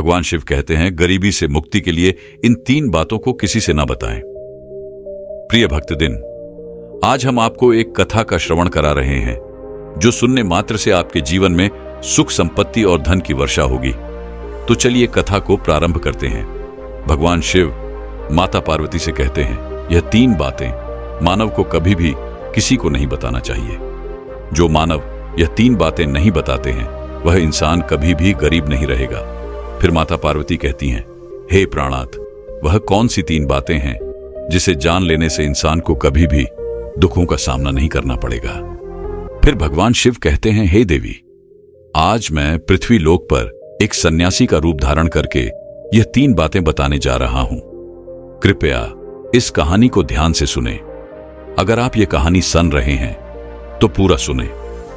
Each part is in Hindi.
भगवान शिव कहते हैं, गरीबी से मुक्ति के लिए इन 3 बातों को किसी से ना बताएं। प्रिय भक्तदिन, आज हम आपको एक कथा का श्रवण करा रहे हैं जो सुनने मात्र से आपके जीवन में सुख, संपत्ति और धन की वर्षा होगी। तो चलिए कथा को प्रारंभ करते हैं। भगवान शिव माता पार्वती से कहते हैं, यह 3 बातें मानव को कभी भी किसी को नहीं बताना चाहिए। जो मानव यह 3 बातें नहीं बताते हैं वह इंसान कभी भी गरीब नहीं रहेगा। फिर माता पार्वती कहती हैं, हे प्राणात, वह कौन सी 3 बातें हैं जिसे जान लेने से इंसान को कभी भी दुखों का सामना नहीं करना पड़ेगा। फिर भगवान शिव कहते हैं, हे देवी, आज मैं पृथ्वी लोक पर एक सन्यासी का रूप धारण करके यह 3 बातें बताने जा रहा हूं। कृपया इस कहानी को ध्यान से सुने। अगर आप ये कहानी सुन रहे हैं तो पूरा सुने।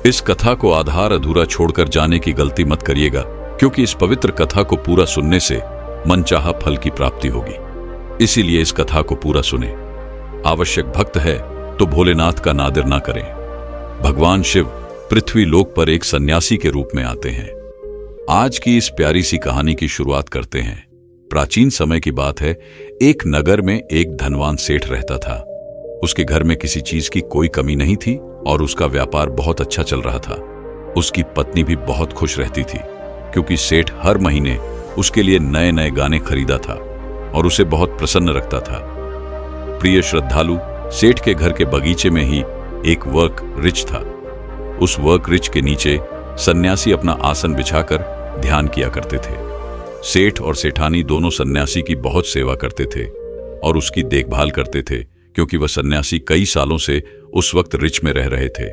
इस कथा को आधार अधूरा छोड़कर जाने की गलती मत करिएगा, क्योंकि इस पवित्र कथा को पूरा सुनने से मनचाहा फल की प्राप्ति होगी। इसीलिए इस कथा को पूरा सुने। आवश्यक भक्त है तो भोलेनाथ का नादिर ना करें। भगवान शिव पृथ्वी लोक पर एक सन्यासी के रूप में आते हैं। आज की इस प्यारी सी कहानी की शुरुआत करते हैं। प्राचीन समय की बात है। एक नगर में एक धनवान सेठ रहता था। उसके घर में किसी चीज की कोई कमी नहीं थी और उसका व्यापार बहुत अच्छा चल रहा था। उसकी पत्नी भी बहुत खुश रहती थी, क्योंकि सेठ हर महीने उसके लिए नए नए गाने खरीदा था और उसे बहुत प्रसन्न रखता था। प्रिय श्रद्धालु, सेठ के घर के बगीचे में ही एक वर्क रिच था। उस वर्क रिच के नीचे सन्यासी अपना आसन बिछाकर ध्यान किया करते थे। सेठ और सेठानी दोनों सन्यासी की बहुत सेवा करते थे और उसकी देखभाल करते थे, क्योंकि वह सन्यासी कई सालों से उस वक्त रिच में रह रहे थे।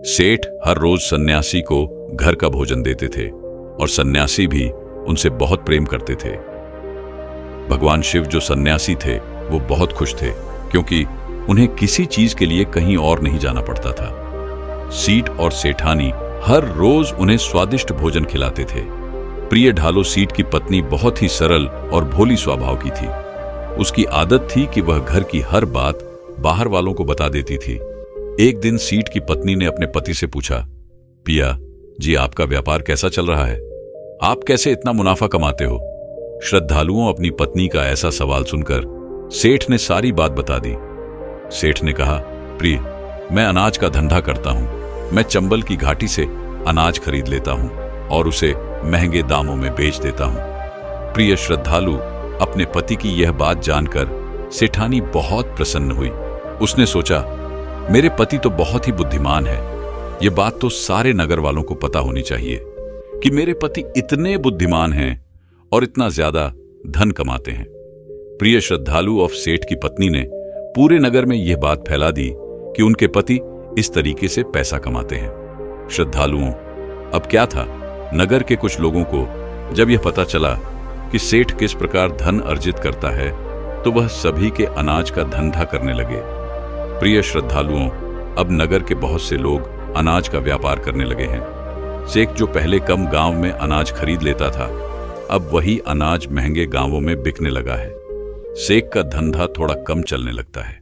सेठ हर रोज सन्यासी को घर का भोजन देते थे और सन्यासी भी उनसे बहुत प्रेम करते थे। भगवान शिव जो सन्यासी थे वो बहुत खुश थे, क्योंकि उन्हें किसी चीज के लिए कहीं और नहीं जाना पड़ता था। सीट और सेठानी हर रोज उन्हें स्वादिष्ट भोजन खिलाते थे। प्रिय ढालो सीट की पत्नी बहुत ही सरल और भोली स्वभाव की थी। उसकी आदत थी कि वह घर की हर बात बाहर वालों को बता देती थी। एक दिन सीट की पत्नी ने अपने पति से पूछा, पिया जी, आपका व्यापार कैसा चल रहा है? आप कैसे इतना मुनाफा कमाते हो? श्रद्धालुओं अपनी पत्नी का ऐसा सवाल सुनकर सेठ ने सारी बात बता दी। सेठ ने कहा, प्रिय, मैं अनाज का धंधा करता हूं। मैं चंबल की घाटी से अनाज खरीद लेता हूं और उसे महंगे दामों में बेच देता हूं। प्रिय श्रद्धालु, अपने पति की यह बात जानकर सेठानी बहुत प्रसन्न हुई। उसने सोचा, मेरे पति तो बहुत ही बुद्धिमान है। यह बात तो सारे नगर वालों को पता होनी चाहिए कि मेरे पति इतने बुद्धिमान हैं और इतना ज्यादा धन कमाते हैं। प्रिय श्रद्धालु ऑफ सेठ की पत्नी ने पूरे नगर में यह बात फैला दी कि उनके पति इस तरीके से पैसा कमाते हैं। श्रद्धालुओं, अब क्या था, नगर के कुछ लोगों को जब यह पता चला कि सेठ किस प्रकार धन अर्जित करता है, तो वह सभी के अनाज का धंधा करने लगे। प्रिय श्रद्धालुओं, अब नगर के बहुत से लोग अनाज का व्यापार करने लगे हैं। सेठ जो पहले कम गांव में अनाज खरीद लेता था, अब वही अनाज महंगे गांवों में बिकने लगा है। सेठ का धंधा थोड़ा कम चलने लगता है।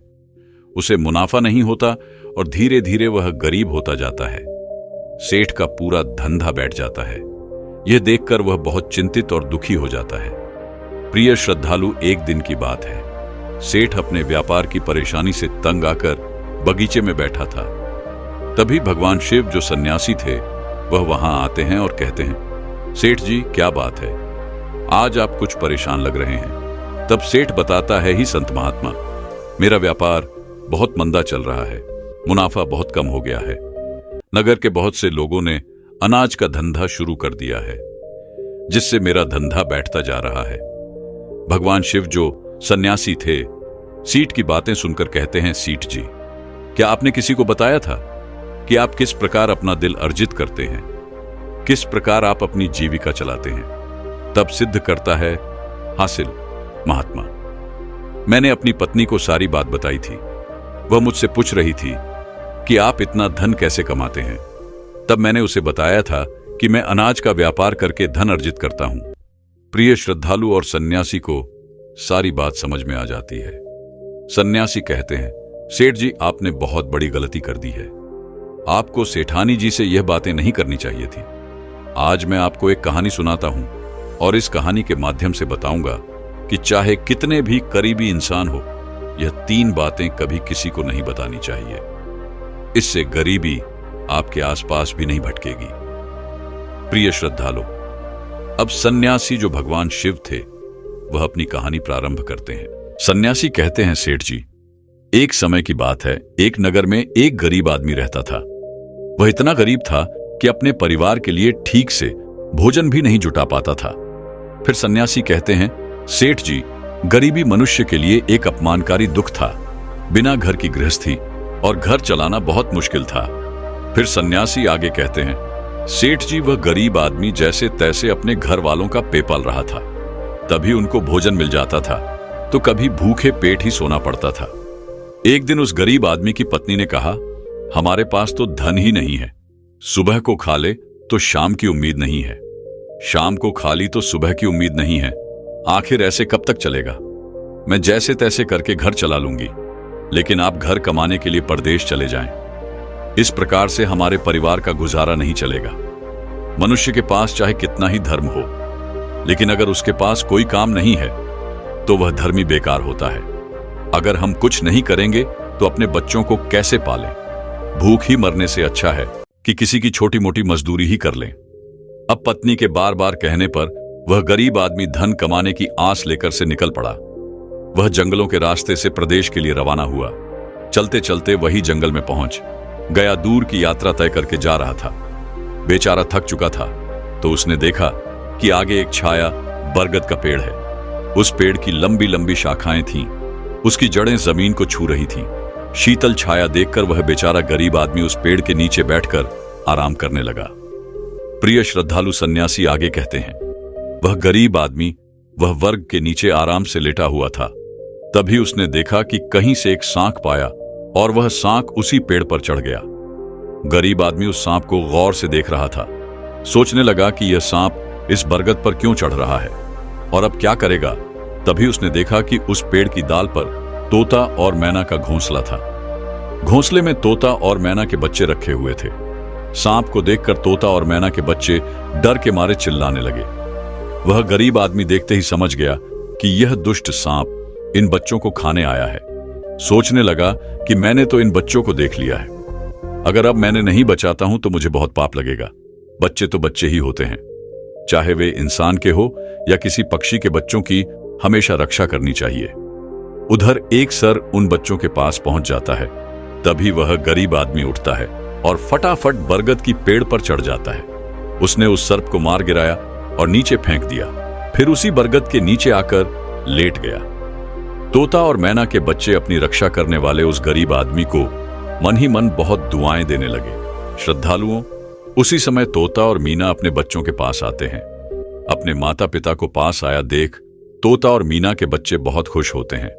उसे मुनाफा नहीं होता और धीरे धीरे वह गरीब होता जाता है। सेठ का पूरा धंधा बैठ जाता है। यह देखकर वह बहुत चिंतित और दुखी हो जाता है। प्रिय श्रद्धालु, एक दिन की बात है। सेठ अपने व्यापार की परेशानी से तंग आकर बगीचे में बैठा था। तभी भगवान शिव जो सन्यासी थे वह वहां आते हैं और कहते हैं, सेठ जी, क्या बात है? आज आप कुछ परेशान लग रहे हैं। तब सेठ बताता है, ही संत महात्मा, मेरा व्यापार बहुत मंदा चल रहा है। मुनाफा बहुत कम हो गया है। नगर के बहुत से लोगों ने अनाज का धंधा शुरू कर दिया है, जिससे मेरा धंधा बैठता जा रहा है। भगवान शिव जो सन्यासी थे, सीट की बातें सुनकर कहते हैं, सीठ जी, क्या आपने किसी को बताया था कि आप किस प्रकार अपना दिल अर्जित करते हैं, किस प्रकार आप अपनी जीविका चलाते हैं? तब सिद्ध करता है, हासिल महात्मा, मैंने अपनी पत्नी को सारी बात बताई थी। वह मुझसे पूछ रही थी कि आप इतना धन कैसे कमाते हैं। तब मैंने उसे बताया था कि मैं अनाज का व्यापार करके धन अर्जित करता हूं। प्रिय श्रद्धालु और सन्यासी को सारी बात समझ में आ जाती है। सन्यासी कहते हैं, सेठ जी, आपने बहुत बड़ी गलती कर दी है। आपको सेठानी जी से यह बातें नहीं करनी चाहिए थी। आज मैं आपको एक कहानी सुनाता हूं। और इस कहानी के माध्यम से बताऊंगा कि चाहे कितने भी करीबी इंसान हो, यह 3 बातें कभी किसी को नहीं बतानी चाहिए। इससे गरीबी आपके आसपास भी नहीं भटकेगी। प्रिय श्रद्धालु, अब सन्यासी जो भगवान शिव थे, वह अपनी कहानी प्रारंभ करते हैं। सन्यासी कहते हैं, सेठ जी, एक समय की बात है, एक नगर में एक गरीब आदमी रहता था। वह इतना गरीब था कि अपने परिवार के लिए ठीक से भोजन भी नहीं जुटा पाता था। फिर सन्यासी कहते हैं, सेठ जी, गरीबी मनुष्य के लिए एक अपमानकारी दुख था। बिना घर की गृहस्थी और घर चलाना बहुत मुश्किल था। फिर सन्यासी आगे कहते हैं, सेठ जी, वह गरीब आदमी जैसे तैसे अपने घर वालों का पेट पाल रहा था। तभी उनको भोजन मिल जाता था, तो कभी भूखे पेट ही सोना पड़ता था। एक दिन उस गरीब आदमी की पत्नी ने कहा, हमारे पास तो धन ही नहीं है। सुबह को खा ले तो शाम की उम्मीद नहीं है, शाम को खा ली तो सुबह की उम्मीद नहीं है। आखिर ऐसे कब तक चलेगा? मैं जैसे तैसे करके घर चला लूंगी, लेकिन आप घर कमाने के लिए परदेश चले जाएं। इस प्रकार से हमारे परिवार का गुजारा नहीं चलेगा। मनुष्य के पास चाहे कितना ही धर्म हो, लेकिन अगर उसके पास कोई काम नहीं है तो वह धर्मी बेकार होता है। अगर हम कुछ नहीं करेंगे तो अपने बच्चों को कैसे पालें? भूख ही मरने से अच्छा है कि किसी की छोटी मोटी मजदूरी ही कर लें। अब पत्नी के बार बार कहने पर वह गरीब आदमी धन कमाने की आस लेकर से निकल पड़ा। वह जंगलों के रास्ते से प्रदेश के लिए रवाना हुआ। चलते चलते वही जंगल में पहुंच गया। दूर की यात्रा तय करके जा रहा था। बेचारा थक चुका था, तो उसने देखा कि आगे एक छाया बरगद का पेड़ है। उस पेड़ की लंबी लंबी शाखाएं थीं, उसकी जड़ें जमीन को छू रही थीं। शीतल छाया देखकर वह बेचारा गरीब आदमी उस पेड़ के नीचे बैठकर आराम करने लगा। प्रिय श्रद्धालु, सन्यासी आगे कहते हैं, वह गरीब आदमी वह वर्ग के नीचे आराम से लेटा हुआ था। तभी उसने देखा कि कहीं से एक सांक पाया और वह सांक उसी पेड़ पर चढ़ गया। गरीब आदमी उस सांप को गौर से देख रहा था। सोचने लगा कि यह सांप इस बरगद पर क्यों चढ़ रहा है और अब क्या करेगा। तभी उसने देखा कि उस पेड़ की डाल पर तोता और मैना का घोंसला था। घोंसले में तोता और मैना के बच्चे रखे हुए थे। सांप को देखकर तोता और मैना के बच्चे डर के मारे चिल्लाने लगे। वह गरीब आदमी देखते ही समझ गया कि यह दुष्ट सांप इन बच्चों को खाने आया है। सोचने लगा कि मैंने तो इन बच्चों को देख लिया है, अगर अब मैंने नहीं बचाता हूं तो मुझे बहुत पाप लगेगा। बच्चे तो बच्चे ही होते हैं, चाहे वे इंसान के हो या किसी पक्षी के बच्चों की हमेशा रक्षा करनी चाहिए। उधर एक सर उन बच्चों के पास पहुंच जाता है। तभी वह गरीब आदमी उठता है और फटाफट बरगद की पेड़ पर चढ़ जाता है। उसने उस सर्प को मार गिराया और नीचे फेंक दिया। फिर उसी बरगद के नीचे आकर लेट गया। तोता और मैना के बच्चे अपनी रक्षा करने वाले उस गरीब आदमी को मन ही मन बहुत दुआएं देने लगे। श्रद्धालुओं, उसी समय तोता और मीना अपने बच्चों के पास आते हैं। अपने माता पिता को पास आया देख तोता और मीना के बच्चे बहुत खुश होते हैं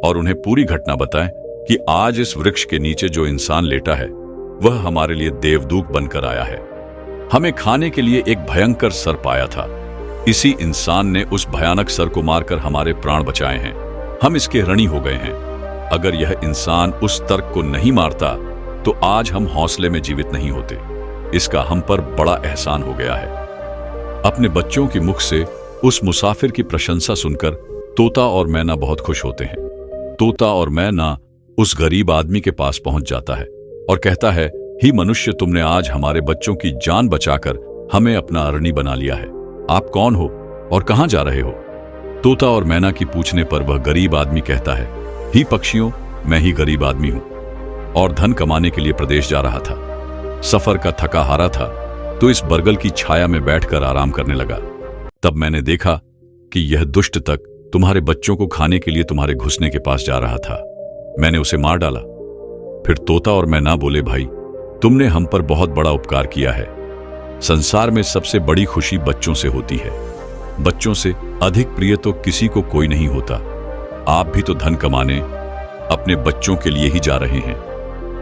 और उन्हें पूरी घटना बताएं कि आज इस वृक्ष के नीचे जो इंसान लेटा है वह हमारे लिए देवदूत बनकर आया है। हमें खाने के लिए एक भयंकर सर्प आया था। इसी इंसान ने उस भयानक सर को मारकर हमारे प्राण बचाए हैं। हम इसके ऋणी हो गए हैं। अगर यह इंसान उस तर्क को नहीं मारता तो आज हम हौसले में जीवित नहीं होते। इसका हम पर बड़ा एहसान हो गया है। अपने बच्चों के मुख से उस मुसाफिर की प्रशंसा सुनकर तोता और मैना बहुत खुश होते हैं। तोता और मैना उस गरीब आदमी के पास पहुंच जाता है और कहता है, ही मनुष्य, तुमने आज हमारे बच्चों की जान बचाकर हमें अपना ऋणी बना लिया है। आप कौन हो और कहां जा रहे हो? तोता और मैना की पूछने पर वह गरीब आदमी कहता है, ही पक्षियों, मैं ही गरीब आदमी हूं और धन कमाने के लिए प्रदेश जा रहा था। सफर का थका हारा था तो इस बरगद की छाया में बैठकर आराम करने लगा। तब मैंने देखा कि यह दुष्ट तक तुम्हारे बच्चों को खाने के लिए तुम्हारे घुसने के पास जा रहा था। मैंने उसे मार डाला। फिर तोता और मैना बोले, भाई, तुमने हम पर बहुत बड़ा उपकार किया है। संसार में सबसे बड़ी खुशी बच्चों से होती है। बच्चों से अधिक प्रिय तो किसी को कोई नहीं होता। आप भी तो धन कमाने अपने बच्चों के लिए ही जा रहे हैं।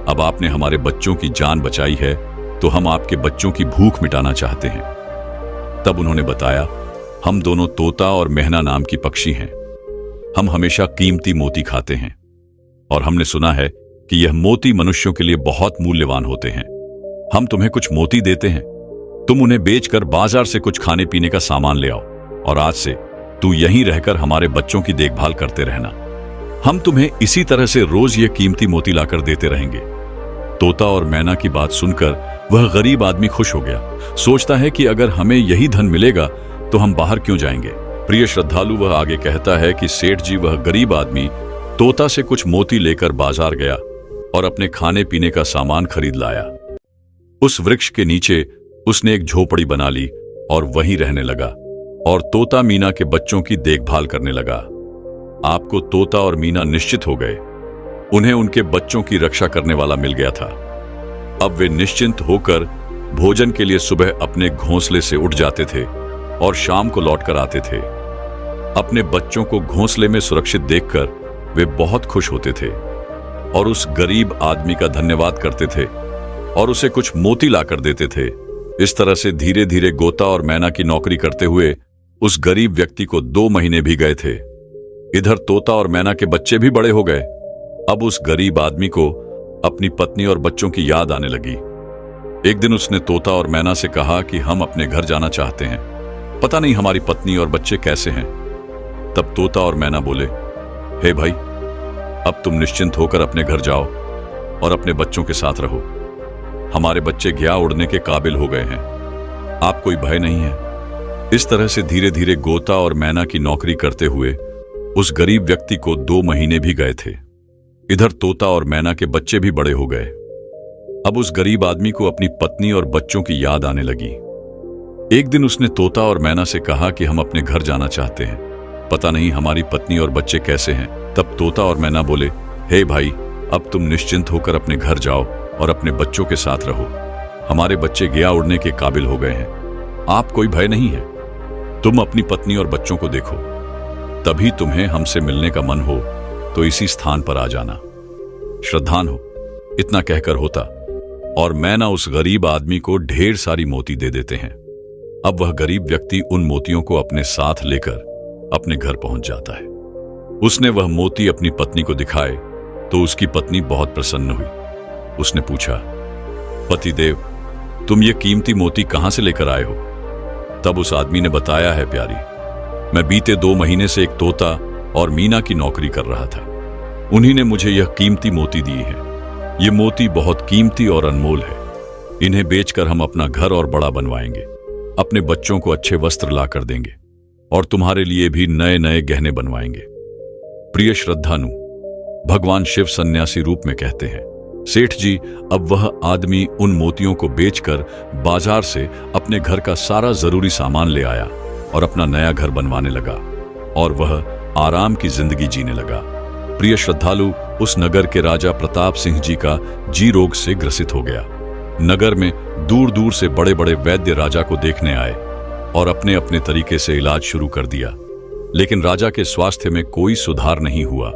अब आपने हमारे बच्चों की जान बचाई है तो हम आपके बच्चों की भूख मिटाना चाहते हैं। तब उन्होंने बताया, हम दोनों तोता और मैना नाम की पक्षी हैं। हम हमेशा कीमती मोती खाते हैं और हमने सुना है कि यह मोती मनुष्यों के लिए बहुत मूल्यवान होते हैं। हम तुम्हें कुछ मोती देते हैं, तुम उन्हें बेचकर बाजार से कुछ खाने पीने का सामान ले आओ और आज से तू यहीं रहकर हमारे बच्चों की देखभाल करते रहना। हम तुम्हें इसी तरह से रोज ये कीमती मोती लाकर देते रहेंगे। तोता और मैना की बात सुनकर वह गरीब आदमी खुश हो गया। सोचता है कि अगर हमें यही धन मिलेगा तो हम बाहर क्यों जाएंगे। प्रिय श्रद्धालु, वह आगे कहता है कि सेठ जी, वह गरीब आदमी तोता से कुछ मोती लेकर बाजार गया और अपने खाने पीने का सामान खरीद लाया। उस वृक्ष के नीचे उसने एक झोपड़ी बना ली और वहीं रहने लगा और तोता मीना के बच्चों की देखभाल करने लगा। आपको तोता और मीना निश्चित हो गए। उन्हें उनके बच्चों की रक्षा करने वाला मिल गया था। अब वे निश्चिंत होकर भोजन के लिए सुबह अपने घोंसले से उठ जाते थे और शाम को लौटकर आते थे। अपने बच्चों को घोंसले में सुरक्षित देखकर वे बहुत खुश होते थे और उस गरीब आदमी का धन्यवाद करते थे और उसे कुछ मोती लाकर देते थे। इस तरह से धीरे धीरे गोता और मैना की नौकरी करते हुए उस गरीब व्यक्ति को 2 महीने भी गए थे। इधर तोता और मैना के बच्चे भी बड़े हो गए। अब उस गरीब आदमी को अपनी पत्नी और बच्चों की याद आने लगी। एक दिन उसने तोता और मैना से कहा कि हम अपने घर जाना चाहते हैं, पता नहीं हमारी पत्नी और बच्चे कैसे हैं। तब तोता और मैना बोले, हे भाई, अब तुम निश्चिंत होकर अपने घर जाओ और अपने बच्चों के साथ रहो। हमारे बच्चे गया उड़ने के काबिल हो गए हैं, आप कोई भय नहीं है। इस तरह से धीरे धीरे गोता और मैना की नौकरी करते हुए उस गरीब व्यक्ति को 2 महीने भी गए थे। इधर तोता और मैना के बच्चे भी बड़े हो गए। अब उस गरीब आदमी को अपनी पत्नी और बच्चों की याद आने लगी। एक दिन उसने तोता और मैना से कहा कि हम अपने घर जाना चाहते हैं, पता नहीं हमारी पत्नी और बच्चे कैसे हैं। तब तोता और मैना बोले, हे भाई, अब तुम निश्चिंत होकर अपने घर जाओ और अपने बच्चों के साथ रहो। हमारे बच्चे गया उड़ने के काबिल हो गए हैं, आप कोई भय नहीं है। तुम अपनी पत्नी और बच्चों को देखो, तभी तुम्हें हमसे मिलने का मन हो तो इसी स्थान पर आ जाना। श्रद्धान हो। इतना कहकर होता और मैना उस गरीब आदमी को ढेर सारी मोती दे देते हैं। अब वह गरीब व्यक्ति उन मोतियों को अपने साथ लेकर अपने घर पहुंच जाता है। उसने वह मोती अपनी पत्नी को दिखाए तो उसकी पत्नी बहुत प्रसन्न हुई। उसने पूछा, पतिदेव, तुम ये कीमती मोती कहां से लेकर आए हो? तब उस आदमी ने बताया, है प्यारी, मैं बीते 2 महीने से एक तोता और मीना की नौकरी कर रहा था। उन्हीं ने मुझे यह कीमती मोती दिए हैं। ये मोती बहुत कीमती और अनमोल है। इन्हें बेचकर हम अपना घर और बड़ा बनवाएंगे, अपने बच्चों को अच्छे वस्त्र लाकर देंगे और तुम्हारे लिए भी नए नए गहने बनवाएंगे। प्रिय श्रद्धानु, भगवान शिव सन्यासी रूप में कहते हैं, सेठ जी, अब वह आदमी उन मोतियों को बेचकर बाजार से अपने घर का सारा जरूरी सामान ले आया और अपना नया घर बनवाने लगा और वह आराम की जिंदगी जीने लगा। प्रिय श्रद्धालु, उस नगर के राजा प्रताप सिंह जी का जी रोग से ग्रसित हो गया। नगर में दूर दूर से बड़े बड़े वैद्य राजा को देखने आए और अपने अपने तरीके से इलाज शुरू कर दिया, लेकिन राजा के स्वास्थ्य में कोई सुधार नहीं हुआ।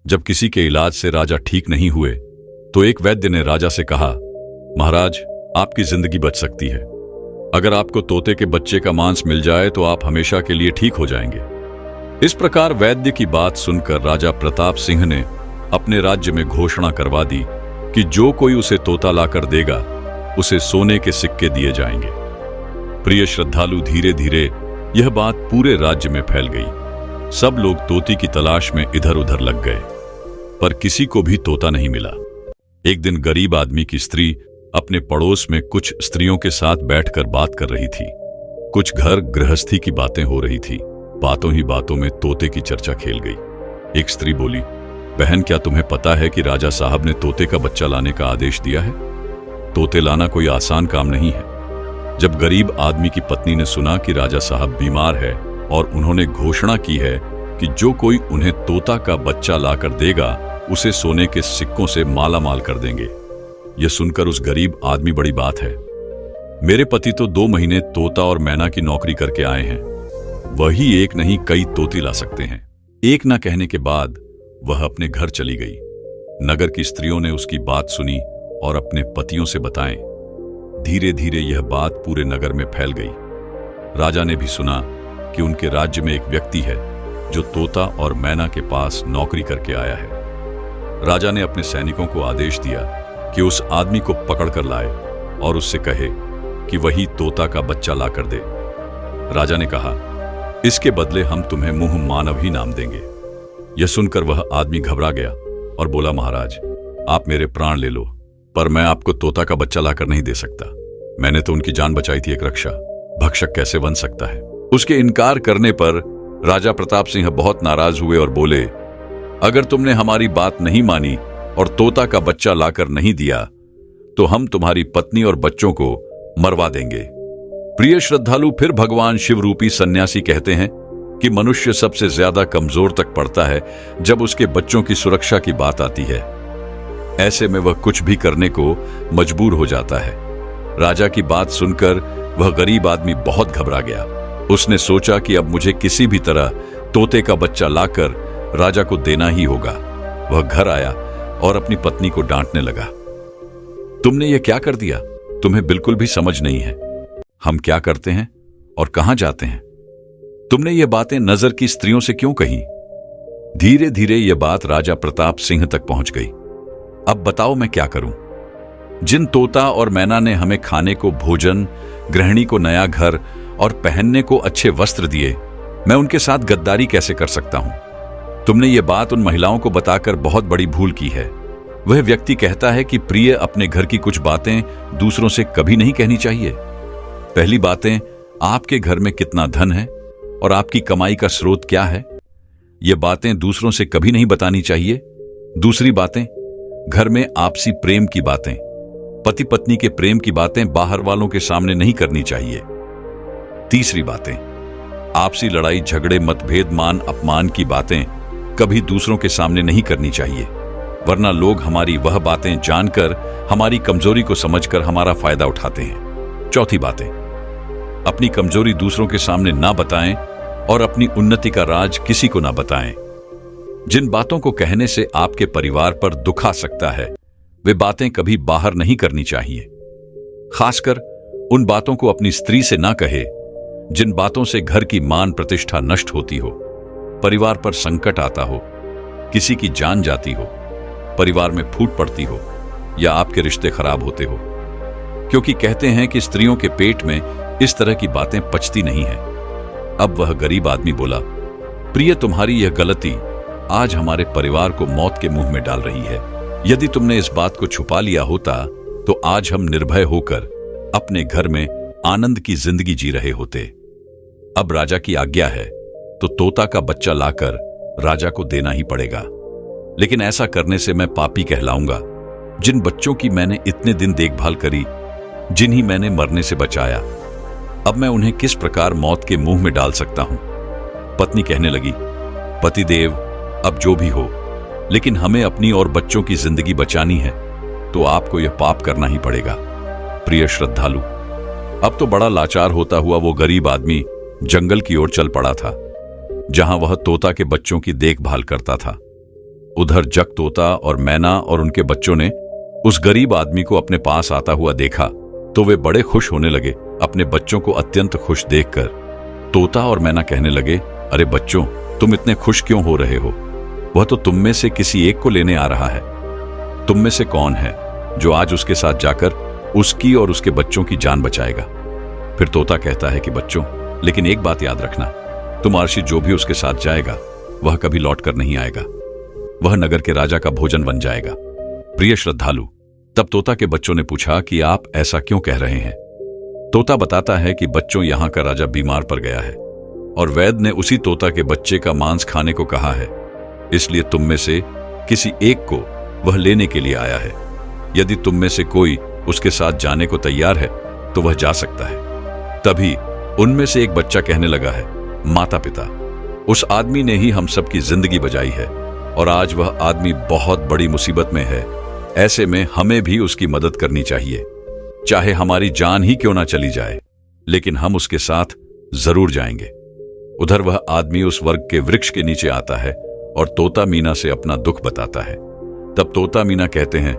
जब किसी के इलाज से राजा ठीक नहीं हुए तो एक वैद्य ने राजा से कहा, महाराज, आपकी जिंदगी बच सकती है। अगर आपको तोते के बच्चे का मांस मिल जाए तो आप हमेशा के लिए ठीक हो जाएंगे। इस प्रकार वैद्य की बात सुनकर राजा प्रताप सिंह ने अपने राज्य में घोषणा करवा दी कि जो कोई उसे तोता लाकर देगा उसे सोने के सिक्के दिए जाएंगे। प्रिय श्रद्धालु, धीरे धीरे यह बात पूरे राज्य में फैल गई। सब लोग तोती की तलाश में इधर उधर लग गए, पर किसी को भी तोता नहीं मिला। एक दिन गरीब आदमी की स्त्री अपने पड़ोस में कुछ स्त्रियों के साथ बैठकर बात कर रही थी। कुछ घर गृहस्थी की बातें हो रही थी। बातों ही बातों में तोते की चर्चा खेल गई। एक स्त्री बोली, बहन, क्या तुम्हें पता है कि राजा साहब ने तोते का बच्चा लाने का आदेश दिया है? तोते लाना कोई आसान काम नहीं है। जब गरीब आदमी की पत्नी ने सुना कि राजा साहब बीमार है और उन्होंने घोषणा की है कि जो कोई उन्हें तोता का बच्चा लाकर देगा उसे सोने के सिक्कों से माला माल कर देंगे, यह सुनकर उस गरीब आदमी, बड़ी बात है, मेरे पति तो 2 महीने तोता और मैना की नौकरी करके आए हैं, वही एक नहीं कई तोती ला सकते हैं। एक ना कहने के बाद वह अपने घर चली गई। नगर की स्त्रियों ने उसकी बात सुनी और अपने पतियों से बताएं। धीरे धीरे यह बात पूरे नगर में फैल गई। राजा ने भी सुना कि उनके राज्य में एक व्यक्ति है जो तोता और मैना के पास नौकरी करके आया है। राजा ने अपने सैनिकों को आदेश दिया कि उस आदमी को पकड़कर लाए और उससे कहे कि वही तोता का बच्चा लाकर दे। राजा ने कहा, इसके बदले हम तुम्हें मुंह मानव ही नाम देंगे। यह सुनकर वह आदमी घबरा गया और बोला, महाराज, आप मेरे प्राण ले लो, पर मैं आपको तोता का बच्चा लाकर नहीं दे सकता। मैंने तो उनकी जान बचाई थी एक रक्षा, भक्षक कैसे बन सकता है। उसके इनकार करने पर राजा प्रताप सिंह बहुत नाराज हुए और बोले, अगर तुमने हमारी बात नहीं मानी और तोता का बच्चा लाकर नहीं दिया तो हम तुम्हारी पत्नी और बच्चों को मरवा देंगे। प्रिय श्रद्धालु, फिर भगवान शिव रूपी सन्यासी कहते हैं कि मनुष्य सबसे ज्यादा कमजोर तक पड़ता है जब उसके बच्चों की सुरक्षा की बात आती है। ऐसे में वह कुछ भी करने को मजबूर हो जाता है। राजा की बात सुनकर वह गरीब आदमी बहुत घबरा गया। उसने सोचा कि अब मुझे किसी भी तरह तोते का बच्चा लाकर राजा को देना ही होगा। वह घर आया और अपनी पत्नी को डांटने लगा, तुमने ये क्या कर दिया? तुम्हें बिल्कुल भी समझ नहीं है हम क्या करते हैं और कहां जाते हैं। तुमने ये बातें नजर की स्त्रियों से क्यों कही? धीरे धीरे यह बात राजा प्रताप सिंह तक पहुंच गई। अब बताओ मैं क्या करूं? जिन तोता और मैना ने हमें खाने को भोजन, गृहिणी को नया घर और पहनने को अच्छे वस्त्र दिए, मैं उनके साथ गद्दारी कैसे कर सकता हूं? तुमने ये बात उन महिलाओं को बताकर बहुत बड़ी भूल की है। वह व्यक्ति कहता है कि प्रिय अपने घर की कुछ बातें दूसरों से कभी नहीं कहनी चाहिए। पहली बातें, आपके घर में कितना धन है और आपकी कमाई का स्रोत क्या है, ये बातें दूसरों से कभी नहीं बतानी चाहिए। दूसरी बातें, घर में आपसी प्रेम की बातें, पति पत्नी के प्रेम की बातें बाहर वालों के सामने नहीं करनी चाहिए। तीसरी बातें, आपसी लड़ाई झगड़े मतभेद मान अपमान की बातें कभी दूसरों के सामने नहीं करनी चाहिए, वरना लोग हमारी वह बातें जानकर हमारी कमजोरी को समझकर हमारा फायदा उठाते हैं। चौथी बातें, अपनी कमजोरी दूसरों के सामने ना बताएं और अपनी उन्नति का राज किसी को ना बताएं। जिन बातों को कहने से आपके परिवार पर दुख आ सकता है, वे बातें कभी बाहर नहीं करनी चाहिए। खासकर उन बातों को अपनी स्त्री से ना कहे जिन बातों से घर की मान प्रतिष्ठा नष्ट होती हो, परिवार पर संकट आता हो, किसी की जान जाती हो, परिवार में फूट पड़ती हो या आपके रिश्ते खराब होते हो। क्योंकि कहते हैं कि स्त्रियों के पेट में इस तरह की बातें पचती नहीं है। अब वह गरीब आदमी बोला, प्रिय, तुम्हारी यह गलती आज हमारे परिवार को मौत के मुंह में डाल रही है। यदि तुमने इस बात को छुपा लिया होता तो आज हम निर्भय होकर अपने घर में आनंद की जिंदगी जी रहे होते। अब राजा की आज्ञा है तो तोता का बच्चा लाकर राजा को देना ही पड़ेगा, लेकिन ऐसा करने से मैं पापी कहलाऊंगा। जिन बच्चों की मैंने इतने दिन देखभाल करी, जिन्हीं मैंने मरने से बचाया, अब मैं उन्हें किस प्रकार मौत के मुंह में डाल सकता हूं? पत्नी कहने लगी, पतिदेव, अब जो भी हो, लेकिन हमें अपनी और बच्चों की जिंदगी बचानी है तो आपको यह पाप करना ही पड़ेगा। प्रिय श्रद्धालु, अब तो बड़ा लाचार होता हुआ वो गरीब आदमी जंगल की ओर चल पड़ा था, जहां वह तोता के बच्चों की देखभाल करता था। उधर जग तोता और मैना और उनके बच्चों ने उस गरीब आदमी को अपने पास आता हुआ देखा तो वे बड़े खुश होने लगे। अपने बच्चों को अत्यंत खुश देखकर तोता और मैना कहने लगे, अरे बच्चों, तुम इतने खुश क्यों हो रहे हो? वह तो तुम में से किसी एक को लेने आ रहा है। तुम में से कौन है जो आज उसके साथ जाकर उसकी और उसके बच्चों की जान बचाएगा? फिर तोता कहता है कि बच्चों, लेकिन एक बात याद रखना, तुम आरशी जो भी उसके साथ जाएगा वह कभी लौट कर नहीं आएगा, वह नगर के राजा का भोजन बन जाएगा। प्रिय श्रद्धालु, तब तोता के बच्चों ने पूछा कि आप ऐसा क्यों कह रहे हैं? तोता बताता है कि बच्चों, यहां का राजा बीमार पड़ गया है और वैद्य ने उसी तोता के बच्चे का मांस खाने को कहा है, इसलिए तुम में से किसी एक को वह लेने के लिए आया है। यदि तुम में से कोई उसके साथ जाने को तैयार है तो वह जा सकता है। तभी उनमें से एक बच्चा कहने लगा है, माता पिता, उस आदमी ने ही हम सबकी जिंदगी बचाई है और आज वह आदमी बहुत बड़ी मुसीबत में है। ऐसे में हमें भी उसकी मदद करनी चाहिए, चाहे हमारी जान ही क्यों ना चली जाए, लेकिन हम उसके साथ जरूर जाएंगे। उधर वह आदमी उस वर्ग के वृक्ष के नीचे आता है और तोता मीना से अपना दुख बताता है। तब तोता मीना कहते हैं,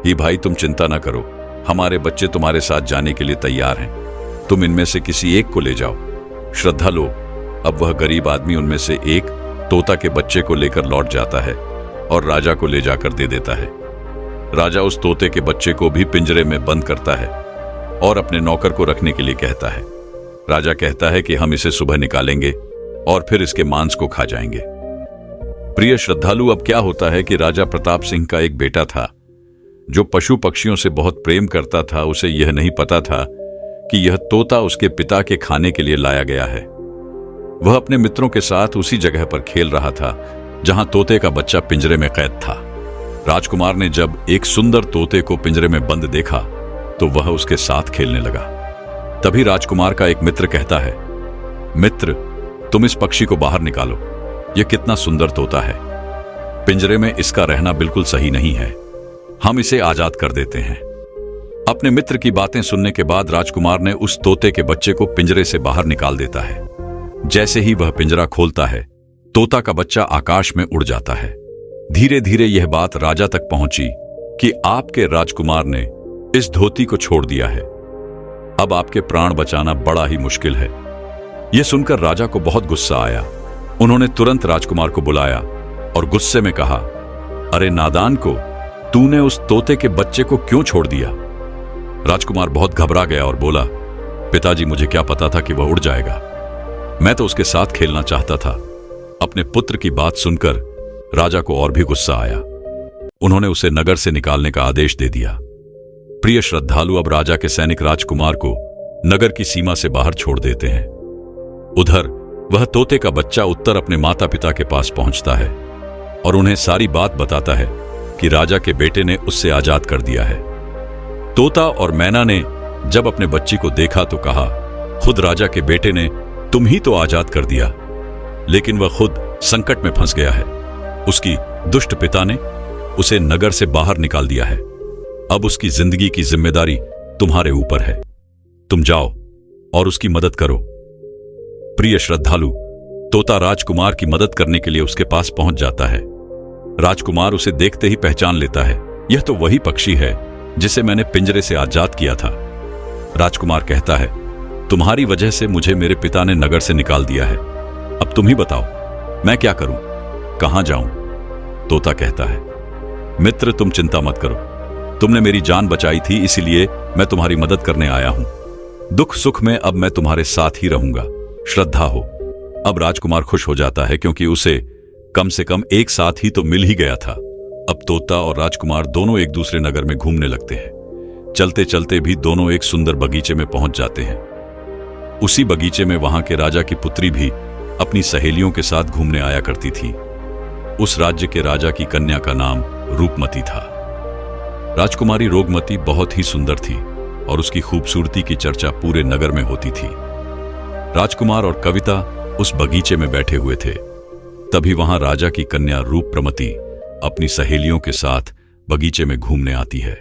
ही भाई, तुम चिंता ना करो, हमारे बच्चे तुम्हारे साथ जाने के लिए तैयार हैं, तुम इनमें से किसी एक को ले जाओ। श्रद्धा लो। अब वह गरीब आदमी उनमें से एक तोता के बच्चे को लेकर लौट जाता है और राजा को ले जाकर दे देता है। राजा उस तोते के बच्चे को भी पिंजरे में बंद करता है और अपने नौकर को रखने के लिए कहता है। राजा कहता है कि हम इसे सुबह निकालेंगे और फिर इसके मांस को खा जाएंगे। प्रिय श्रद्धालु, अब क्या होता है कि राजा प्रताप सिंह का एक बेटा था जो पशु पक्षियों से बहुत प्रेम करता था। उसे यह नहीं पता था कि यह तोता उसके पिता के खाने के लिए लाया गया है। वह अपने मित्रों के साथ उसी जगह पर खेल रहा था जहां तोते का बच्चा पिंजरे में कैद था। राजकुमार ने जब एक सुंदर तोते को पिंजरे में बंद देखा तो वह उसके साथ खेलने लगा। तभी राजकुमार का एक मित्र कहता है, मित्र, तुम इस पक्षी को बाहर निकालो, यह कितना सुंदर तोता है। पिंजरे में इसका रहना बिल्कुल सही नहीं है, हम इसे आजाद कर देते हैं। अपने मित्र की बातें सुनने के बाद राजकुमार ने उस तोते के बच्चे को पिंजरे से बाहर निकाल देता है। जैसे ही वह पिंजरा खोलता है, तोता का बच्चा आकाश में उड़ जाता है। धीरे धीरे यह बात राजा तक पहुंची कि आपके राजकुमार ने इस धोती को छोड़ दिया है। अब आपके प्राण बचाना बड़ा ही मुश्किल है। यह सुनकर राजा को बहुत गुस्सा आया। उन्होंने तुरंत राजकुमार को बुलाया और गुस्से में कहा, अरे नादान को, तूने उस तोते के बच्चे को क्यों छोड़ दिया? राजकुमार बहुत घबरा गया और बोला, पिताजी, मुझे क्या पता था कि वह उड़ जाएगा, मैं तो उसके साथ खेलना चाहता था। अपने पुत्र की बात सुनकर राजा को और भी गुस्सा आया। उन्होंने उसे नगर से निकालने का आदेश दे दिया। प्रिय श्रद्धालु, अब राजा के सैनिक राजकुमार को नगर की सीमा से बाहर छोड़ देते हैं। उधर वह तोते का बच्चा उत्तर अपने माता पिता के पास पहुंचता है और उन्हें सारी बात बताता है कि राजा के बेटे ने उससे आजाद कर दिया है। तोता और मैना ने जब अपने बच्ची को देखा तो कहा, खुद राजा के बेटे ने तुम ही तो आजाद कर दिया, लेकिन वह खुद संकट में फंस गया है। उसकी दुष्ट पिता ने उसे नगर से बाहर निकाल दिया है। अब उसकी जिंदगी की जिम्मेदारी तुम्हारे ऊपर है। तुम जाओ और उसकी मदद करो। प्रिय श्रद्धालु, तोता राजकुमार की मदद करने के लिए उसके पास पहुंच जाता है। राजकुमार उसे देखते ही पहचान लेता है, यह तो वही पक्षी है जिसे मैंने पिंजरे से आजाद किया था। राजकुमार कहता है, तुम्हारी वजह से मुझे मेरे पिता ने नगर से निकाल दिया है। अब तुम ही बताओ, मैं क्या करूं, कहां जाऊं? तोता कहता है, मित्र, तुम चिंता मत करो, तुमने मेरी जान बचाई थी, इसीलिए मैं तुम्हारी मदद करने आया हूं। दुख सुख में अब मैं तुम्हारे साथ ही रहूंगा, श्रद्धा हो। अब राजकुमार खुश हो जाता है क्योंकि उसे कम से कम एक साथ ही तो मिल ही गया था। अब तोता और राजकुमार दोनों एक दूसरे नगर में घूमने लगते हैं। चलते चलते भी दोनों एक सुंदर बगीचे में पहुंच जाते हैं। उसी बगीचे में वहां के राजा की पुत्री भी अपनी सहेलियों के साथ घूमने आया करती थी। उस राज्य के राजा की कन्या का नाम रूपमती था। राजकुमारी रोगमती बहुत ही सुंदर थी और उसकी खूबसूरती की चर्चा पूरे नगर में होती थी। राजकुमार और कविता उस बगीचे में बैठे हुए थे। तभी वहां राजा की कन्या रूपमती अपनी सहेलियों के साथ बगीचे में घूमने आती है।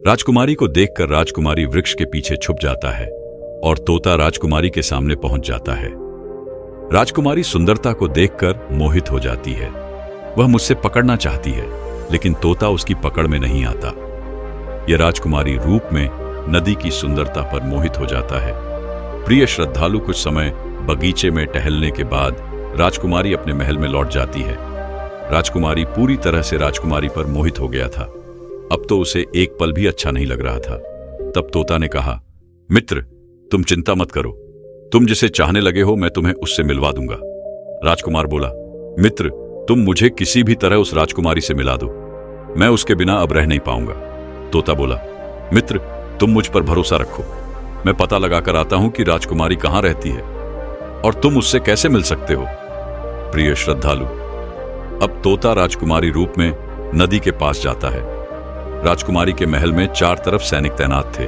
राजकुमारी को देखकर राजकुमारी वृक्ष के पीछे छुप जाता है और तोता राजकुमारी के सामने पहुंच जाता है। राजकुमारी सुंदरता को देखकर मोहित हो जाती है। वह मुझसे पकड़ना चाहती है, लेकिन तोता उसकी पकड़ में नहीं आता। यह राजकुमारी रूप में नदी की सुंदरता पर मोहित हो जाता है। प्रिय श्रद्धालु, कुछ समय बगीचे में टहलने के बाद राजकुमारी अपने महल में लौट जाती है। राजकुमारी पूरी तरह से राजकुमारी पर मोहित हो गया था। अब तो उसे एक पल भी अच्छा नहीं लग रहा था। तब तोता ने कहा, मित्र, तुम चिंता मत करो, तुम जिसे चाहने लगे हो मैं तुम्हें उससे मिलवा दूंगा। राजकुमार बोला, मित्र, तुम मुझे किसी भी तरह उस राजकुमारी से मिला दो, मैं उसके बिना अब रह नहीं पाऊंगा। तोता बोला, मित्र, तुम मुझ पर भरोसा रखो, मैं पता लगाकर आता हूं कि राजकुमारी कहां रहती है और तुम उससे कैसे मिल सकते हो। प्रिय श्रद्धालु, अब तोता राजकुमारी रूप में नदी के पास जाता है। राजकुमारी के महल में चार तरफ सैनिक तैनात थे,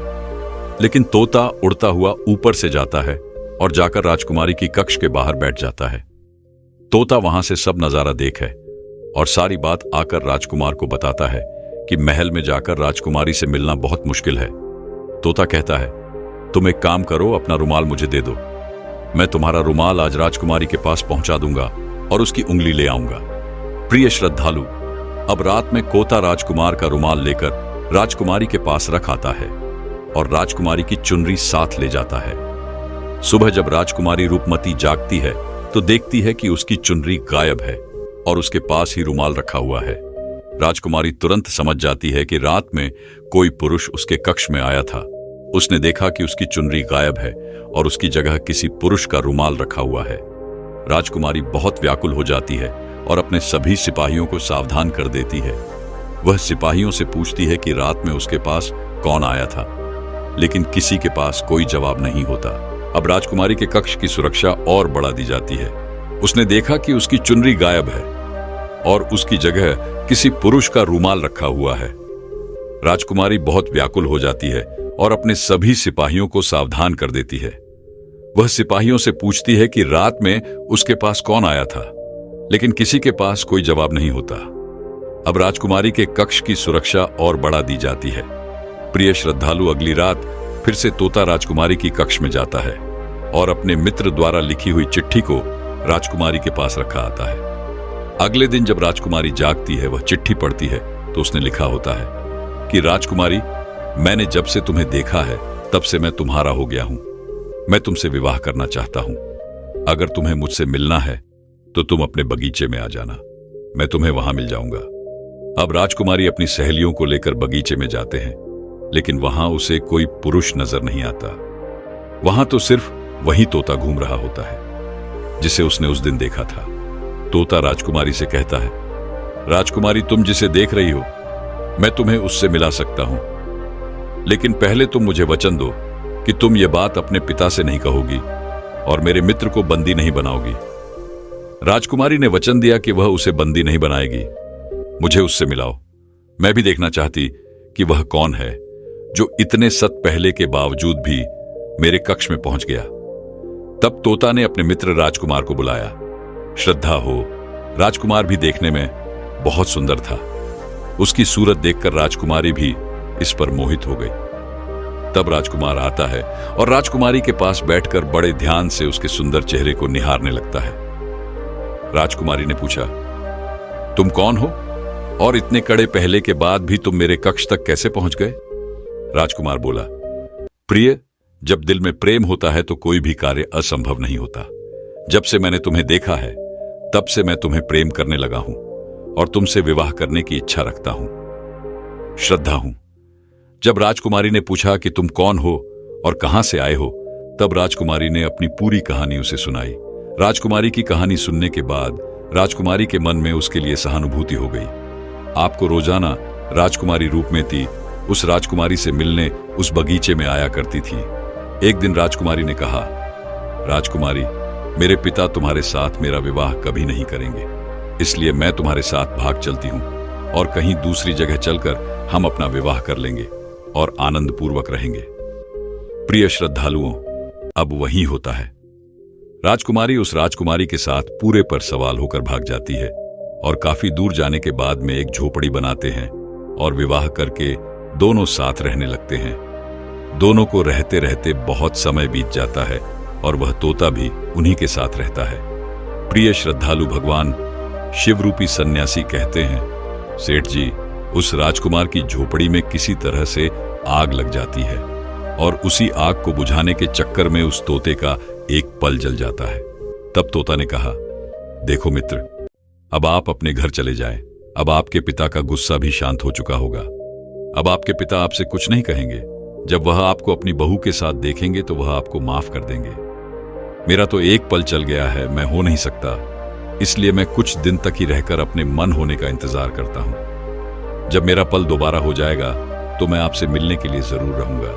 लेकिन तोता उड़ता हुआ ऊपर से जाता है और जाकर राजकुमारी की कक्ष के बाहर बैठ जाता है। तोता वहां से सब नजारा देखे और सारी बात आकर राजकुमार को बताता है कि महल में जाकर राजकुमारी से मिलना बहुत मुश्किल है। तोता कहता है, तुम एक काम करो, अपना रुमाल मुझे दे दो, मैं तुम्हारा रुमाल आज राजकुमारी के पास पहुंचा दूंगा और उसकी उंगली ले आऊंगा। प्रिय श्रद्धालु, अब रात में कोता राजकुमार का रुमाल लेकर राजकुमारी के पास रख आता है और राजकुमारी की चुनरी साथ ले जाता है। सुबह जब राजकुमारी रूपमती जागती है तो देखती है कि उसकी चुनरी गायब है और उसके पास ही रुमाल रखा हुआ है। राजकुमारी तुरंत समझ जाती है कि रात में कोई पुरुष उसके कक्ष में आया था। उसने देखा कि उसकी चुनरी गायब है और उसकी जगह किसी पुरुष का रुमाल रखा हुआ है। राजकुमारी बहुत व्याकुल हो जाती है और अपने सभी सिपाहियों को सावधान कर देती है। वह सिपाहियों से पूछती है कि रात में उसके पास कौन आया था, लेकिन किसी के पास कोई जवाब नहीं होता। अब राजकुमारी के कक्ष की सुरक्षा और बढ़ा दी जाती है। उसने देखा कि उसकी चुनरी गायब है और उसकी जगह किसी पुरुष का रूमाल रखा हुआ है। राजकुमारी बहुत व्याकुल हो जाती है और अपने सभी सिपाहियों को सावधान कर देती है। वह सिपाहियों से पूछती है कि रात में उसके पास कौन आया था, लेकिन किसी के पास कोई जवाब नहीं होता। अब राजकुमारी के कक्ष की सुरक्षा और बढ़ा दी जाती है। प्रिय श्रद्धालु अगली रात फिर से तोता राजकुमारी की कक्ष में जाता है और अपने मित्र द्वारा लिखी हुई चिट्ठी को राजकुमारी के पास रखा आता है। अगले दिन जब राजकुमारी जागती है, वह चिट्ठी पढ़ती है तो उसने लिखा होता है कि राजकुमारी, मैंने जब से तुम्हें देखा है तब से मैं तुम्हारा हो गया हूं। मैं तुमसे विवाह करना चाहता हूं। अगर तुम्हें मुझसे मिलना है तो तुम अपने बगीचे में आ जाना, मैं तुम्हें वहां मिल जाऊंगा। अब राजकुमारी अपनी सहेलियों को लेकर बगीचे में जाते हैं, लेकिन वहां उसे कोई पुरुष नजर नहीं आता। वहां तो सिर्फ वही तोता घूम रहा होता है जिसे उसने उस दिन देखा था। तोता राजकुमारी से कहता है, राजकुमारी, तुम जिसे देख रही हो मैं तुम्हें उससे मिला सकता हूं, लेकिन पहले तुम मुझे वचन दो कि तुम ये बात अपने पिता से नहीं कहोगी और मेरे मित्र को बंदी नहीं बनाओगी। राजकुमारी ने वचन दिया कि वह उसे बंदी नहीं बनाएगी। मुझे उससे मिलाओ, मैं भी देखना चाहती कि वह कौन है जो इतने सत पहले के बावजूद भी मेरे कक्ष में पहुंच गया। तब तोता ने अपने मित्र राजकुमार को बुलाया। श्रद्धा हो, राजकुमार भी देखने में बहुत सुंदर था। उसकी सूरत देखकर राजकुमारी भी इस पर मोहित हो गई। तब राजकुमार आता है और राजकुमारी के पास बैठकर बड़े ध्यान से उसके सुंदर चेहरे को निहारने लगता है। राजकुमारी ने पूछा, तुम कौन हो और इतने कड़े पहले के बाद भी तुम मेरे कक्ष तक कैसे पहुंच गए? राजकुमार बोला, प्रिय, जब दिल में प्रेम होता है तो कोई भी कार्य असंभव नहीं होता। जब से मैंने तुम्हें देखा है तब से मैं तुम्हें प्रेम करने लगा हूं और तुमसे विवाह करने की इच्छा रखता हूं। श्रद्धा हूं। जब राजकुमारी ने पूछा कि तुम कौन हो और कहां से आए हो, तब राजकुमारी ने अपनी पूरी कहानी उसे सुनाई। राजकुमारी की कहानी सुनने के बाद राजकुमारी के मन में उसके लिए सहानुभूति हो गई। आपको रोजाना राजकुमारी रूप में थी उस राजकुमारी से मिलने उस बगीचे में आया करती थी। एक दिन राजकुमारी ने कहा, राजकुमारी, मेरे पिता तुम्हारे साथ मेरा विवाह कभी नहीं करेंगे, इसलिए मैं तुम्हारे साथ भाग चलती हूं और कहीं दूसरी जगह चलकर हम अपना विवाह कर लेंगे और आनंद पूर्वक रहेंगे। प्रिय श्रद्धालुओं, अब वही होता है। राजकुमारी उस राजकुमारी के साथ पूरे पर सवाल होकर भाग जाती है और काफी दूर जाने के बाद में एक झोपड़ी बनाते हैं और विवाह करके दोनों साथ रहने लगते हैं। दोनों को रहते रहते बहुत समय बीत जाता है और वह तोता भी उन्हीं के साथ रहता है। प्रिय श्रद्धालु, भगवान शिवरूपी सन्यासी कहते हैं, सेठ जी, उस राजकुमार की झोपड़ी में किसी तरह से आग लग जाती है और उसी आग को बुझाने के चक्कर में उस तोते का एक पल जल जाता है। तब तोता ने कहा, देखो मित्र, अब आप अपने घर चले जाएं। अब आपके पिता का गुस्सा भी शांत हो चुका होगा। अब आपके पिता आपसे कुछ नहीं कहेंगे। जब वह आपको अपनी बहू के साथ देखेंगे तो वह आपको माफ कर देंगे। मेरा तो एक पल चल गया है, मैं हो नहीं सकता, इसलिए मैं कुछ दिन तक ही रहकर अपने मन होने का इंतजार करता हूं। जब मेरा पल दोबारा हो जाएगा तो मैं आपसे मिलने के लिए जरूर रहूंगा।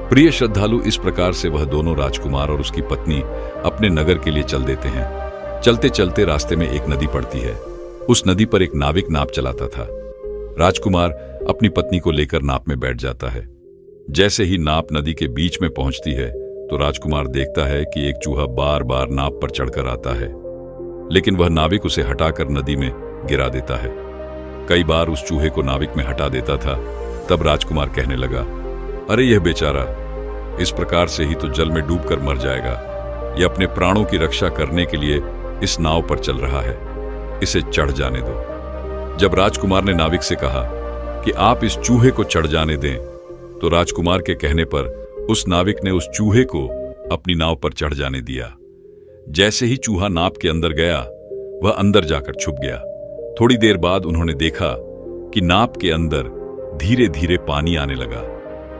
प्रिय श्रद्धालु, इस प्रकार से वह दोनों, राजकुमार और उसकी पत्नी, अपने नगर के लिए चल देते हैं। चलते चलते रास्ते में एक नदी पड़ती है। उस नदी पर एक नाविक नाव चलाता था। राजकुमार अपनी पत्नी को लेकर नाव में बैठ जाता है। जैसे ही नाव नदी के बीच में पहुंचती है तो राजकुमार देखता है कि एक चूहा बार बार नाव पर चढ़कर आता है, लेकिन वह नाविक उसे हटाकर नदी में गिरा देता है। कई बार उस चूहे को नाविक में हटा देता था। तब राजकुमार कहने लगा, अरे यह बेचारा इस प्रकार से ही तो जल में डूबकर मर जाएगा। यह अपने प्राणों की रक्षा करने के लिए इस नाव पर चल रहा है, इसे चढ़ जाने दो। जब राजकुमार ने नाविक से कहा कि आप इस चूहे को चढ़ जाने दें, तो राजकुमार के कहने पर उस नाविक ने उस चूहे को अपनी नाव पर चढ़ जाने दिया। जैसे ही चूहा नाव के अंदर गया, वह अंदर जाकर छुप गया। थोड़ी देर बाद उन्होंने देखा कि नाव के अंदर धीरे धीरे पानी आने लगा।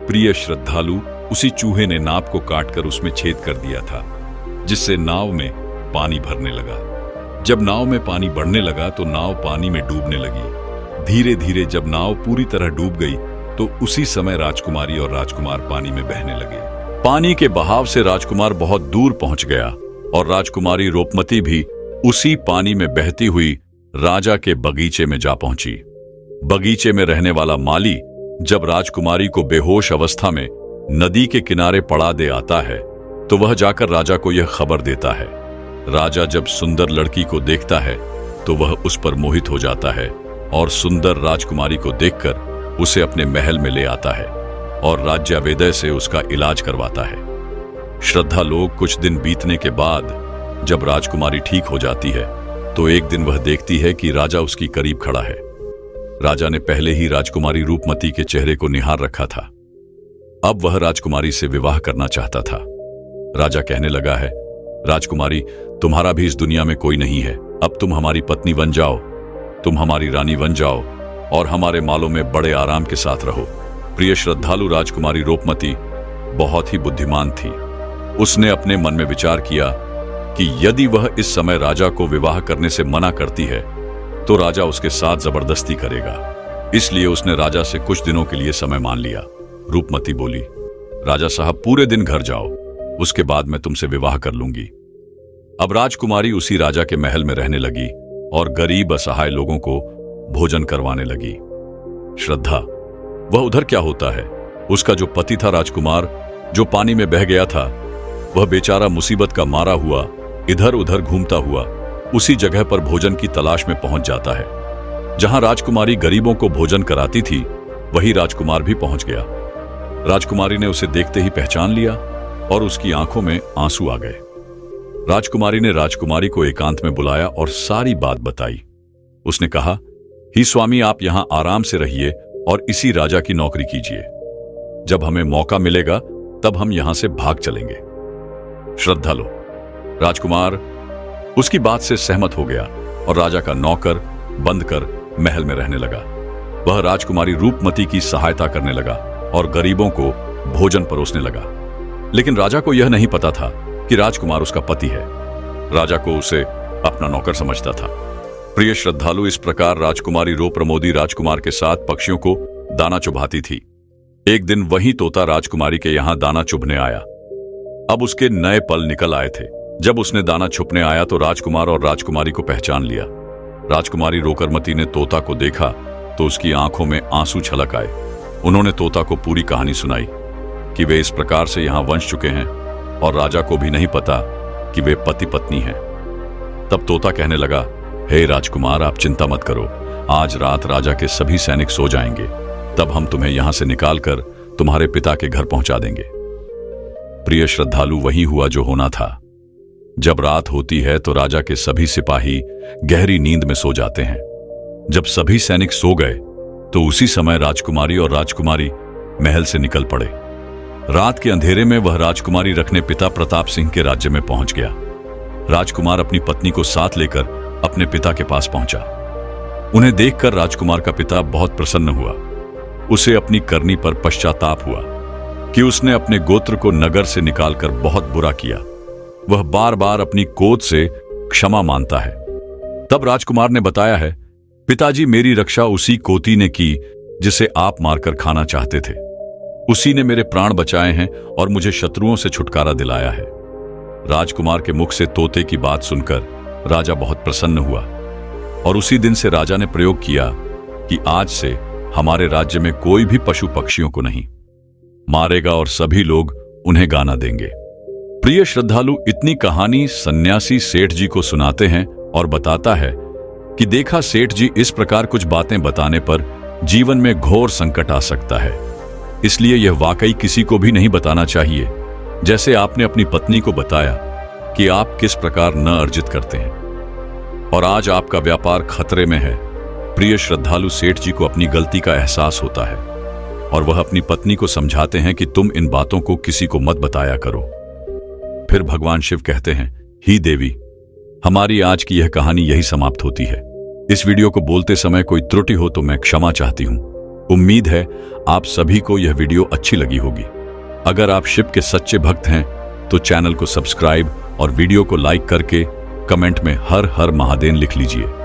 प्रिय श्रद्धालु, उसी चूहे ने नाव को काटकर उसमें छेद कर दिया था, जिससे नाव में पानी भरने लगा। जब नाव में पानी बढ़ने लगा तो नाव पानी में डूबने लगी। धीरे धीरे जब नाव पूरी तरह डूब गई तो उसी समय राजकुमारी और राजकुमार पानी में बहने लगे। पानी के बहाव से राजकुमार बहुत दूर पहुंच गया और राजकुमारी रूपमती भी उसी पानी में बहती हुई राजा के बगीचे में जा पहुंची। बगीचे में रहने वाला माली जब राजकुमारी को बेहोश अवस्था में नदी के किनारे पड़ा दे आता है तो वह जाकर राजा को यह खबर देता है। राजा जब सुंदर लड़की को देखता है तो वह उस पर मोहित हो जाता है और सुंदर राजकुमारी को देखकर उसे अपने महल में ले आता है और राज्यावेदय से उसका इलाज करवाता है। श्रद्धा लोग कुछ दिन बीतने के बाद जब राजकुमारी ठीक हो जाती है तो एक दिन वह देखती है कि राजा उसकी करीब खड़ा है। राजा ने पहले ही राजकुमारी रूपमती के चेहरे को निहार रखा था। अब वह राजकुमारी से विवाह करना चाहता था। राजा कहने लगा है, राजकुमारी, तुम्हारा भी इस दुनिया में कोई नहीं है। अब तुम हमारी पत्नी बन जाओ, तुम हमारी रानी बन जाओ और हमारे मालों में बड़े आराम के साथ रहो। प्रिय श्रद्धालु, राजकुमारी रूपमती बहुत ही बुद्धिमान थी। उसने अपने मन में विचार किया कि यदि वह इस समय राजा को विवाह करने से मना करती है तो राजा उसके साथ जबरदस्ती करेगा। इसलिए उसने राजा से कुछ दिनों के लिए समय मान लिया। रूपमती बोली, राजा साहब, पूरे दिन घर जाओ, उसके बाद मैं तुमसे विवाह कर लूंगी। अब राजकुमारी उसी राजा के महल में रहने लगी और गरीब असहाय लोगों को भोजन करवाने लगी। श्रद्धा, वह उधर क्या होता है? उसका जो पति था राजकुमार, जो पानी में बह गया था, वह बेचारा मुसीबत का मारा हुआ इधर उधर घूमता हुआ उसी जगह पर भोजन की तलाश में पहुंच जाता है। जहां राजकुमारी गरीबों को भोजन कराती थी वही राजकुमार भी पहुंच गया। राजकुमारी ने उसे देखते ही पहचान लिया और उसकी आंखों में आंसू आ गए। राजकुमारी ने राजकुमारी को एकांत में बुलाया और सारी बात बताई। उसने कहा, ही स्वामी, आप यहां आराम से रहिए और इसी राजा की नौकरी कीजिए। जब हमें मौका मिलेगा तब हम यहां से भाग चलेंगे। श्रद्धा लो, राजकुमार उसकी बात से सहमत हो गया और राजा का नौकर बनकर महल में रहने लगा। वह राजकुमारी रूपमती की सहायता करने लगा और गरीबों को भोजन परोसने लगा। लेकिन राजा को यह नहीं पता था कि राजकुमार उसका पति है। राजा को उसे अपना नौकर समझता था। प्रिय श्रद्धालु, इस प्रकार राजकुमारी रूपमती राजकुमार के साथ पक्षियों को दाना चुभाती थी। एक दिन वही तोता राजकुमारी के यहां दाना चुभने आया। अब उसके नए पल निकल आए थे। जब उसने दाना छुपने आया तो राजकुमार और राजकुमारी को पहचान लिया। राजकुमारी रूपमती ने तोता को देखा तो उसकी आंखों में आंसू छलक आए। उन्होंने तोता को पूरी कहानी सुनाई कि वे इस प्रकार से यहां वंश चुके हैं और राजा को भी नहीं पता कि वे पति पत्नी हैं। तब तोता कहने लगा, हे राजकुमार, आप चिंता मत करो, आज रात राजा के सभी सैनिक सो जाएंगे, तब हम तुम्हें यहां से निकालकर तुम्हारे पिता के घर पहुंचा देंगे। प्रिय श्रद्धालु, वही हुआ जो होना था। जब रात होती है तो राजा के सभी सिपाही गहरी नींद में सो जाते हैं। जब सभी सैनिक सो गए तो उसी समय राजकुमारी और राजकुमारी महल से निकल पड़े। रात के अंधेरे में वह राजकुमारी रखने पिता प्रताप सिंह के राज्य में पहुंच गया। राजकुमार अपनी पत्नी को साथ लेकर अपने पिता के पास पहुंचा। उन्हें देखकर राजकुमार का पिता बहुत प्रसन्न हुआ। उसे अपनी करनी पर पश्चाताप हुआ कि उसने अपने गोत्र को नगर से निकालकर बहुत बुरा किया। वह बार बार अपनी कोद से क्षमा मांगता है। तब राजकुमार ने बताया है, पिताजी, मेरी रक्षा उसी कोती ने की जिसे आप मारकर खाना चाहते थे। उसी ने मेरे प्राण बचाए हैं और मुझे शत्रुओं से छुटकारा दिलाया है। राजकुमार के मुख से तोते की बात सुनकर राजा बहुत प्रसन्न हुआ और उसी दिन से राजा ने प्रयोग किया कि आज से हमारे राज्य में कोई भी पशु पक्षियों को नहीं मारेगा और सभी लोग उन्हें गाना देंगे। प्रिय श्रद्धालु, इतनी कहानी सन्यासी सेठ जी को सुनाते हैं और बताता है कि देखा सेठ जी, इस प्रकार कुछ बातें बताने पर जीवन में घोर संकट आ सकता है। इसलिए यह वाकई किसी को भी नहीं बताना चाहिए। जैसे आपने अपनी पत्नी को बताया कि आप किस प्रकार न अर्जित करते हैं और आज आपका व्यापार खतरे में है। प्रिय श्रद्धालु, सेठ जी को अपनी गलती का एहसास होता है और वह अपनी पत्नी को समझाते हैं कि तुम इन बातों को किसी को मत बताया करो। फिर भगवान शिव कहते हैं, ही देवी, हमारी आज की यह कहानी यही समाप्त होती है। इस वीडियो को बोलते समय कोई त्रुटि हो तो मैं क्षमा चाहती हूं। उम्मीद है आप सभी को यह वीडियो अच्छी लगी होगी। अगर आप शिव के सच्चे भक्त हैं तो चैनल को सब्सक्राइब और वीडियो को लाइक करके कमेंट में हर हर महादेव लिख लीजिए।